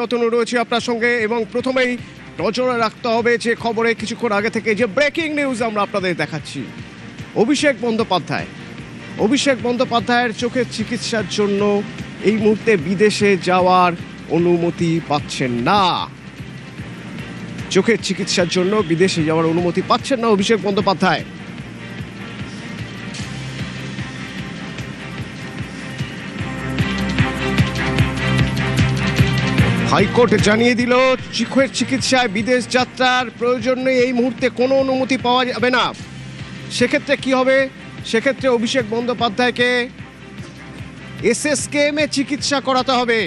রতন রয়েছে আপনার সঙ্গে এবং প্রথমেই নজরে রাখতে হবে যে খবরে কিছুক্ষণ আগে থেকে যে ব্রেকিং নিউজ আমরা আপনাদের দেখাচ্ছি। অভিষেক বন্দ্যোপাধ্যায়ের চোখের চিকিৎসার জন্য এই মুহূর্তে বিদেশে যাওয়ার অনুমতি পাচ্ছেন না। চোখের চিকিৎসার জন্য বিদেশে যাওয়ার অনুমতি পাচ্ছেন না অভিষেক বন্দ্যোপাধ্যায়। হাইকোর্ট জানিয়ে দিল চোখের চিকিৎসায় বিদেশ যাত্রার প্রয়োজন নেই, এই মুহূর্তে কোনো অনুমতি পাওয়া যাবে না। সেক্ষেত্রে কি হবে? সেক্ষেত্রে অভিষেক বন্দ্যোপাধ্যায়কে এসএসকেএমে চিকিৎসা করাতে হবে।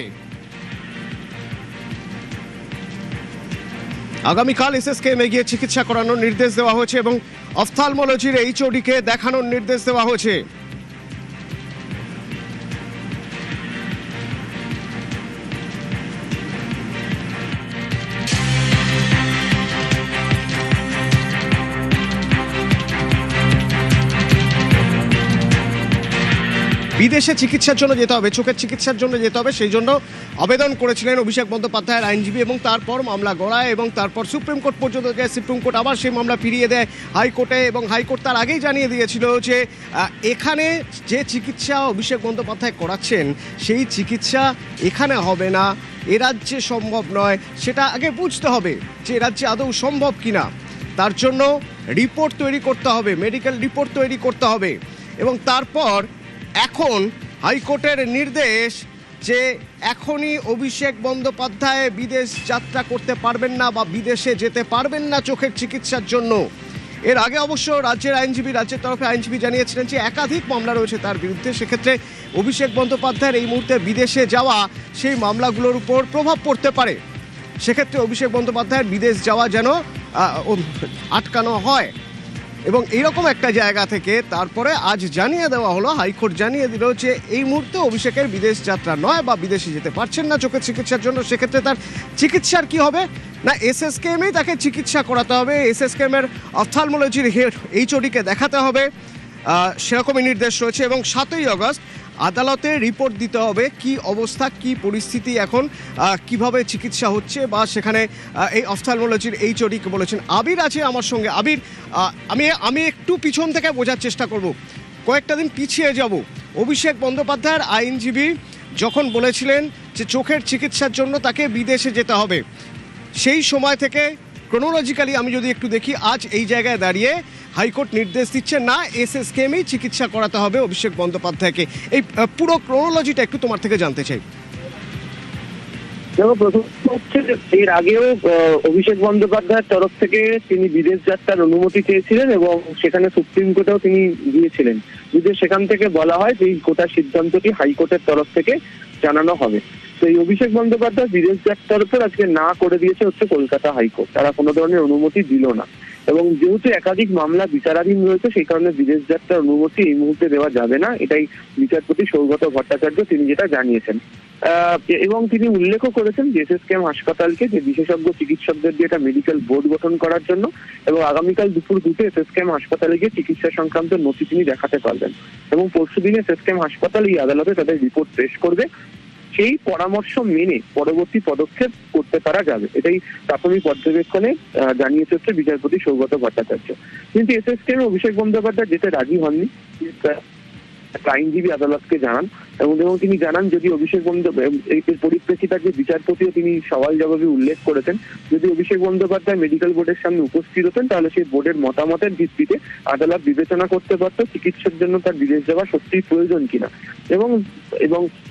আগামীকাল এসএসকেএমে গিয়ে চিকিৎসা করানোর নির্দেশ দেওয়া হয়েছে এবং অফথালমোলজির এইচওডিকে দেখানোর নির্দেশ দেওয়া হয়েছে। বিদেশে চিকিৎসার জন্য যেতে হবে, চোখের চিকিৎসার জন্য যেতে হবে, সেই জন্য আবেদন করেছিলেন অভিষেক বন্দ্যোপাধ্যায়ের আইনজীবী এবং তারপর মামলা গড়ায় এবং তারপর সুপ্রিম কোর্ট পর্যন্ত গিয়ে সুপ্রিম কোর্ট আবার সেই মামলা ফিরিয়ে দেয় হাইকোর্টে এবং হাইকোর্ট তার আগেই জানিয়ে দিয়েছিল যে এখানে যে চিকিৎসা অভিষেক বন্দ্যোপাধ্যায় করাচ্ছেন সেই চিকিৎসা এখানে হবে না, এ রাজ্যে সম্ভব নয়। সেটা আগে বুঝতে হবে যে এ রাজ্যে আদৌ সম্ভব কিনা। তার জন্য রিপোর্ট তৈরি করতে হবে, মেডিকেল রিপোর্ট তৈরি করতে হবে এবং তারপর এখন হাইকোর্টের নির্দেশ যে এখনই অভিষেক বন্দ্যোপাধ্যায় বিদেশ যাত্রা করতে পারবেন না বা বিদেশে যেতে পারবেন না চোখের চিকিৎসার জন্য। এর আগে অবশ্য রাজ্যের তরফে আইনজীবী জানিয়েছিলেন যে একাধিক মামলা রয়েছে তার বিরুদ্ধে, সেক্ষেত্রে অভিষেক বন্দ্যোপাধ্যায়ের এই মুহূর্তে বিদেশে যাওয়া সেই মামলাগুলোর উপর প্রভাব পড়তে পারে। সেক্ষেত্রে অভিষেক বন্দ্যোপাধ্যায়ের বিদেশ যাওয়া যেন আটকানো হয় এবং এইরকম একটা জায়গা থেকে তারপরে আজ জানিয়ে দেওয়া হলো, হাইকোর্ট জানিয়ে দিল যে এই মুহূর্তে অভিষেকের বিদেশ যাত্রা নয় বা বিদেশে যেতে পারছেন না চোখের চিকিৎসার জন্য। সেক্ষেত্রে তার চিকিৎসার কি হবে না, এসএসকেএমেই তাকে চিকিৎসা করাতে হবে, এসএসকেএমের অফথালমোলজির এইচওডিকে দেখাতে হবে, সেরকমই নির্দেশ রয়েছে। এবং 7ই আগস্ট আদালতে রিপোর্ট দিতে হবে কি অবস্থা, কি পরিস্থিতি এখন, কিভাবে চিকিৎসা হচ্ছে বা সেখানে এই অফথালমোলজির এইচওডিকে বলেছেন। আবির আছে আমার সঙ্গে। আবির, আমি একটু পিছন থেকে বোঝার চেষ্টা করব, কয়েকটা দিন পিছিয়ে যাব। অভিষেক বন্দ্যোপাধ্যায়ের আইনজীবী যখন বলেছিলেন যে চোখের চিকিৎসার জন্য তাকে বিদেশে যেতে হবে, সেই সময় থেকে ক্রোনোলজিক্যালি আমি যদি একটু দেখি, আজ এই জায়গায় দাঁড়িয়ে হাইকোর্ট নির্দেশ দিচ্ছে না এসএসকেএমেই চিকিৎসা করাতে হবে অভিষেক বন্দ্যোপাধ্যায়কে। এই পুরো ক্রোনোলজিটা একটু তোমার থেকে জানতে চাই। দেখো, প্রথম হচ্ছে যে এর আগেও অভিষেক বন্দ্যোপাধ্যায়ের তরফ থেকে তিনি বিদেশ যাত্রার অনুমতি চেয়েছিলেন এবং সেখানে সুপ্রিম কোর্টেও তিনি গিয়েছিলেন। যদি সেখান থেকে বলা হয় যে এই কোটার সিদ্ধান্তটি হাইকোর্টের তরফ থেকে জানানো হবে। তো এই অভিষেক বন্দ্যোপাধ্যায় বিদেশ যাত্রার উপর আজকে না করে দিয়েছে হচ্ছে কলকাতা হাইকোর্ট। তারা কোনো ধরনের অনুমতি দিল না এবং যেহেতু একাধিক মামলা বিচারাধীন রয়েছে সেই কারণে বিদেশ যাত্রার অনুমতি এই মুহূর্তে দেওয়া যাবে না, এটাই বিচারপতি সৌগত ভট্টাচার্য তিনি যেটা জানিয়েছেন। এবং তিনি উল্লেখও করেছেন যে এসএসকেএম হাসপাতালকে যে বিশেষজ্ঞ চিকিৎসকদের দিয়ে একটা মেডিকেল বোর্ড গঠন করার জন্য এবং আগামীকাল দুপুর 2টে এসএসকেএম হাসপাতালে গিয়ে চিকিৎসা সংক্রান্ত নথি তিনি দেখাতে পারবেন এবং পরশুদিন এসএসকেএম হাসপাতাল এই আদালতে তাদের রিপোর্ট পেশ করবে। সেই পরামর্শ মেনে পরবর্তী পদক্ষেপ করতে পারা যাবে, এটাই প্রাথমিক পর্যবেক্ষণে জানিয়েছে হচ্ছে বিচারপতি সৌগত ভট্টাচার্য। কিন্তু এসএসকেএম অভিষেক বন্দ্যোপাধ্যায় যেতে রাজি হননি, আইনজীবী আদালতকে জানান এবং তিনি জানান যদি অভিষেক বন্দ্যোপাধ্যায় এর পরিপ্রেক্ষিতে যে বিচারপতিও তিনি সওয়াল জবাবে উল্লেখ করেছেন, যদি অভিষেক বন্দ্যোপাধ্যায় মেডিকেল বোর্ডের সামনে উপস্থিত হতেন তাহলে সেই বোর্ডের মতামতের ভিত্তিতে আদালত বিবেচনা করতে পারত চিকিৎসার জন্য তার বিদেশ যাওয়া সত্যিই প্রয়োজন কিনা। এবং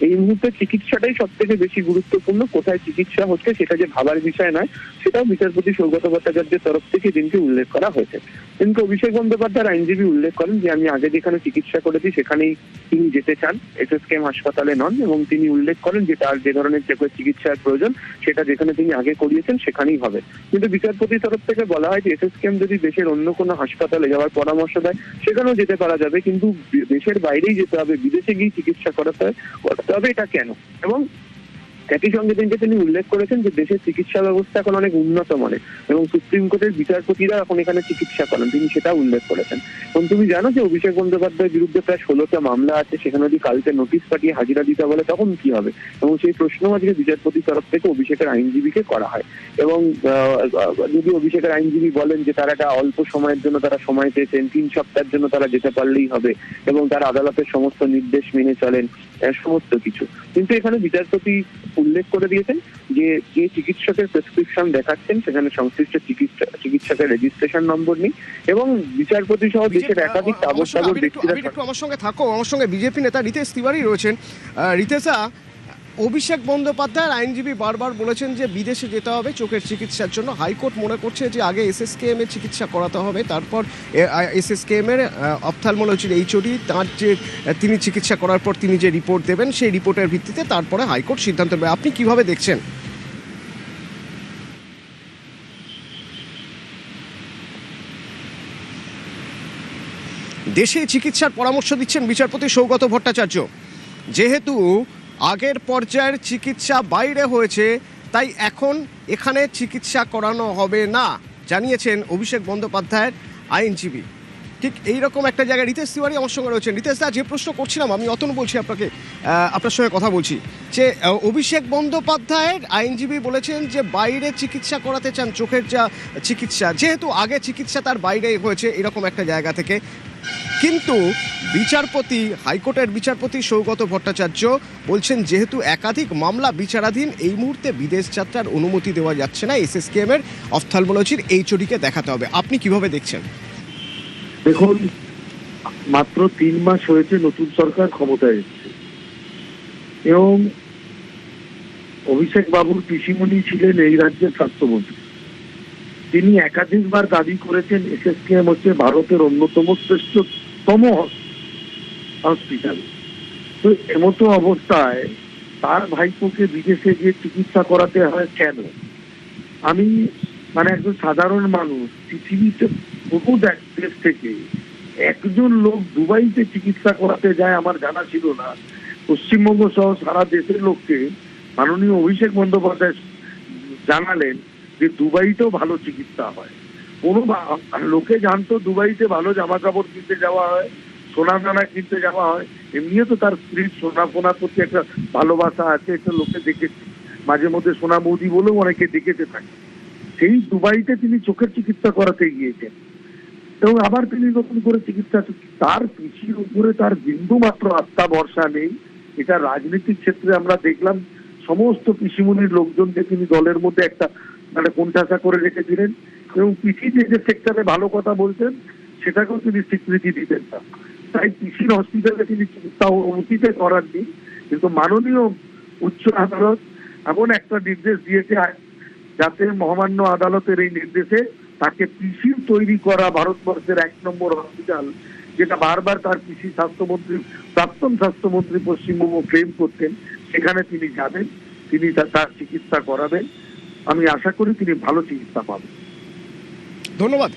এই মুহূর্তে চিকিৎসাটাই সব থেকে বেশি গুরুত্বপূর্ণ, কোথায় চিকিৎসা হচ্ছে সেটা যে ভাবার বিষয় নয়, সেটাও বিচারপতি সৌগত ভট্টাচার্যের তরফ থেকে দিনকে উল্লেখ করা হয়েছে। কিন্তু অভিষেক বন্দ্যোপাধ্যায়ের আইনজীবী উল্লেখ করেন যে আমি আগে যেখানে চিকিৎসা করেছি সেখানেই তিনি যেতে চান, এসএসকেএম হাসপাতালে নন। এবং তিনি উল্লেখ করেন যে তার যে ধরনের চোখের চিকিৎসার প্রয়োজন সেটা যেখানে তিনি আগে করিয়েছেন সেখানেই হবে। কিন্তু বিচারপতির তরফ থেকে বলা হয় যে এসএসকেএম যদি দেশের অন্য কোনো হাসপাতালে যাওয়ার পরামর্শ দেয় সেখানেও যেতে পারা যাবে, কিন্তু দেশের বাইরেই যেতে হবে, বিদেশে গিয়ে চিকিৎসা করাতে হবে, এটা কেন? এবং একই সঙ্গে তিনি উল্লেখ করেছেন যে দেশের চিকিৎসা ব্যবস্থা এখন অনেক উন্নত মানের এবং সুপ্রিম কোর্টের বিচারপতিরা এখন এখানে চিকিৎসা করেন, তিনি সেটা উল্লেখ করেছেন। এবং তুমি জানো যে অভিষেক বন্দ্যোপাধ্যায়ের বিরুদ্ধে প্রায় 16টা মামলা আছে, সেখানে যদি কালকে নোটিশ পাঠিয়ে হাজিরা দিতে বলে তখন কি হবে? এবং সেই প্রশ্ন আজকে বিচারপতির তরফ থেকে অভিষেকের আইনজীবীকে করা হয়। এবং যদি অভিষেকের আইনজীবী বলেন যে তারা একটা অল্প সময়ের জন্য তারা সময় পেয়েছেন, 3 সপ্তাহের জন্য তারা যেতে পারলেই হবে এবং তারা আদালতের সমস্ত নির্দেশ মেনে চলেন, সমস্ত কিছু। কিন্তু এখানে বিচারপতি উল্লেখ করে দিয়েছেন যে চিকিৎসকের প্রেসক্রিপশন দেখাচ্ছেন সেখানে সংশ্লিষ্ট চিকিৎসকের রেজিস্ট্রেশন নম্বর নেই এবং বিচারপতি সহ দেশের একাধিক তাবৎ ব্যক্তিরা। আমার সঙ্গে থাকো, আমার সঙ্গে বিজেপি নেতা রিতেশ তিওয়ারি রয়েছেন। রিতেশা, অভিষেক বন্দ্যোপাধ্যায়ের আইনজীবী বারবার বলেছেন যে বিদেশে যেতে হবে চোখের চিকিৎসার জন্য। হাইকোর্ট মনে করছে যে আগে এসএসকেএম এর চিকিৎসা করাতে হবে, তারপর এসএসকেএম এর অপথ্যালমোলজির এইচওডি তার যে তিনি চিকিৎসা করার পর তিনি যে রিপোর্ট দেবেন সেই রিপোর্টের ভিত্তিতে তারপরে হাইকোর্ট সিদ্ধান্ত নেবে। আপনি কিভাবে দেখছেন? দেশে চিকিৎসার পরামর্শ দিচ্ছেন বিচারপতি সৌগত ভট্টাচার্য। যেহেতু আগের পর্যায়ের চিকিৎসা বাইরে হয়েছে তাই এখন এখানে চিকিৎসা করানো হবে না, জানিয়েছেন অভিষেক বন্দ্যোপাধ্যায়ের আইনজীবী। ঠিক এইরকম একটা জায়গায় রিতেশ তিওয়ারি আমার সঙ্গে রয়েছেন। রিতেশ দা, যে প্রশ্ন করছিলাম আমি, অতন বলছি আপনার সঙ্গে কথা বলছি যে অভিষেক বন্দ্যোপাধ্যায়ের আইনজীবী বলেছেন যে বাইরে চিকিৎসা করাতে চান চোখের যা চিকিৎসা, যেহেতু আগে চিকিৎসা তার বাইরে হয়েছে এরকম একটা জায়গা থেকে। কিন্তু বিচারপতি, হাইকোর্টের বিচারপতি সৌগত ভট্টাচার্য বলছেন যেহেতু একাধিক মামলা বিচারাধীন এই মুহূর্তে বিদেশ যাত্রার অনুমতি দেওয়া যাচ্ছে না, এসএসকেএম এর অপথ্যালমোলজির এইচওডিকে দেখাতে হবে। আপনি কিভাবে দেখছেন? দেখুন, মাত্র 3 মাস হয়েছে নতুন সরকার ক্ষমতায় এসেছে এবং অভিষেক বাবুর পিসিমণি ছিলেন এই রাজ্যের স্বাস্থ্যমন্ত্রী। তিনি একাধিকবার দাবি করেছেন এসএসকেএম হচ্ছে ভারতের অন্যতম শ্রেষ্ঠতম হসপিটাল। তো এমতো অবস্থায় তার ভাইপোকে বিদেশে গিয়ে চিকিৎসা করাতে হয় কেন? আমি একজন সাধারণ মানুষ, পৃথিবীতে বহু দেশ থেকে একজন লোক দুবাইতে চিকিৎসা করাতে যায় আমার জানা ছিল না। পশ্চিমবঙ্গ সহ সারা দেশের লোককে মাননীয় অভিষেক বন্দ্যোপাধ্যায় জানালেন যে দুবাইতেও ভালো চিকিৎসা হয়। কোনো লোকে জানতো দুবাইতে ভালো জামা কাপড় কিনতে যাওয়া হয়, সোনা দানা কিনতে যাওয়া হয়, এমনিও তো তার স্ত্রীর সোনা ফোনার প্রতি একটা ভালোবাসা আছে, একটা লোকে দেখেছে, মাঝে মধ্যে সোনা বৌদি বলেও অনেকে দেখেছে থাকে। সেই দুবাইতে তিনি চোখের চিকিৎসা করাতে গিয়েছেন এবং আবার তিনি নতুন করে চিকিৎসা, তার পিসির উপরে তার বিন্দু মাত্র আস্থা ভরসা নেই। এটা রাজনীতির ক্ষেত্রে আমরা দেখলাম সমস্ত পিসিমণির লোকজনকে তিনি দলের মধ্যে একটা কোণঠাসা করে রেখেছিলেন এবং পিসি যে সেক্টরে ভালো কথা বলছেন সেটাকেও তিনি স্বীকৃতি দিতেন না। তাই পিসির হসপিটালে তিনি চিকিৎসা অতীতে করাননি, কিন্তু মাননীয় উচ্চ আদালত এমন একটা নির্দেশ দিয়েছে যাতে মহামান্য আদালতের এই নির্দেশে তাকে পিসির তৈরি করা ভারতবর্ষের 1 নম্বর হসপিটাল, যেটা বারবার তার পিসি প্রাক্তন স্বাস্থ্যমন্ত্রী পশ্চিমবঙ্গ ক্লেম করতেন, সেখানে তিনি যাবেন, তিনি তার চিকিৎসা করাবেন। আমি আশা করি তিনি ভালো চিকিৎসা পাবেন। ধন্যবাদ।